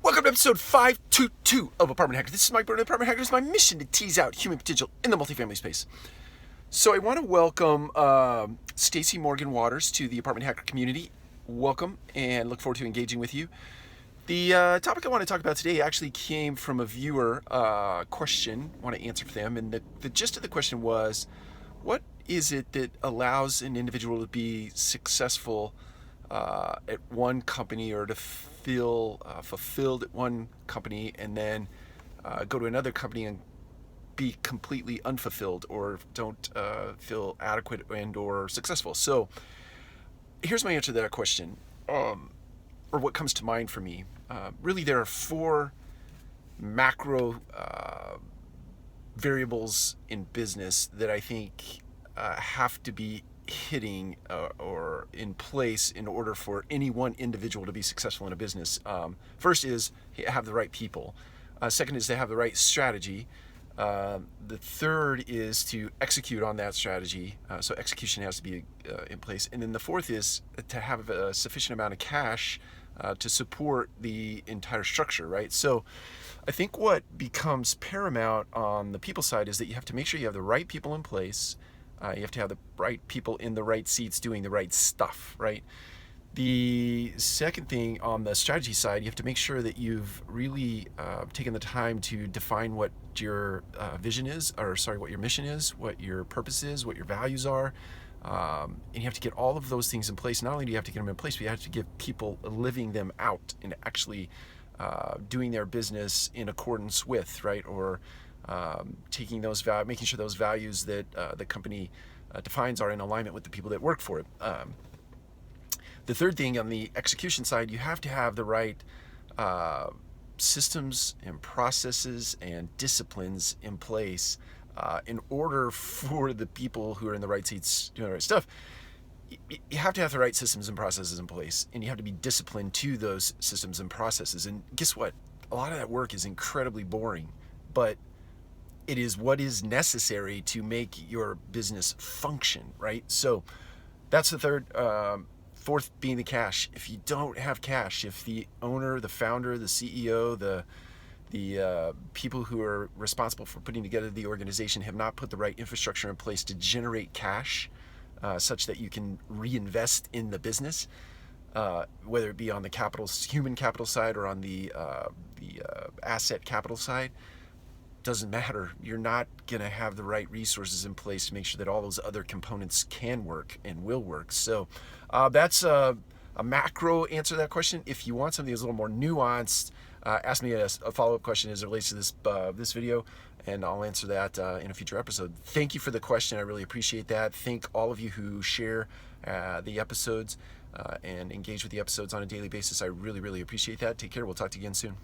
Welcome to episode 522 of Apartment Hacker. This is Mike Burnett, Apartment Hacker. It's my mission to tease out human potential in the multifamily space. So I want to welcome Stacy Morgan Waters to the Apartment Hacker community. Welcome, and look forward to engaging with you. The topic I want to talk about today actually came from a viewer question I want to answer for them. And the gist of the question was, what is it that allows an individual to be successful at one company, or to feel fulfilled at one company and then go to another company and be completely unfulfilled, or don't feel adequate and or successful? So here's my answer to that question, or what comes to mind for me. Really, there are four macro variables in business that I think have to be hitting or in place in order for any one individual to be successful in a business. First is have the right people. Second is to have the right strategy. The third is to execute on that strategy. So execution has to be in place. And then the fourth is to have a sufficient amount of cash to support the entire structure, right? So I think what becomes paramount on the people side is that you have to make sure you have the right people in place. You have to have the right people in the right seats doing the right stuff, right? The second thing on the strategy side, you have to make sure that you've really taken the time to define what your vision is, or sorry, what your mission is, what your purpose is, what your values are. And you have to get all of those things in place. Not only do you have to get them in place, but you have to get people living them out and actually doing their business in accordance with, right? Or taking those making sure those values that the company defines are in alignment with the people that work for it. The third thing on the execution side, you have to have the right systems and processes and disciplines in place in order for the people who are in the right seats doing the right stuff. You have to have the right systems and processes in place, and you have to be disciplined to those systems and processes. And guess what? A lot of that work is incredibly boring, but it is what is necessary to make your business function, right? So that's the third. Fourth being the cash. If you don't have cash, if the owner, the founder, the CEO, the people who are responsible for putting together the organization have not put the right infrastructure in place to generate cash such that you can reinvest in the business, whether it be on the human capital side or on the asset capital side, doesn't matter. You're not going to have the right resources in place to make sure that all those other components can work and will work. So that's a macro answer to that question. If you want something that's a little more nuanced, ask me a follow-up question as it relates to this video, and I'll answer that in a future episode. Thank you for the question. I really appreciate that. Thank all of you who share the episodes and engage with the episodes on a daily basis. I really, really appreciate that. Take care. We'll talk to you again soon.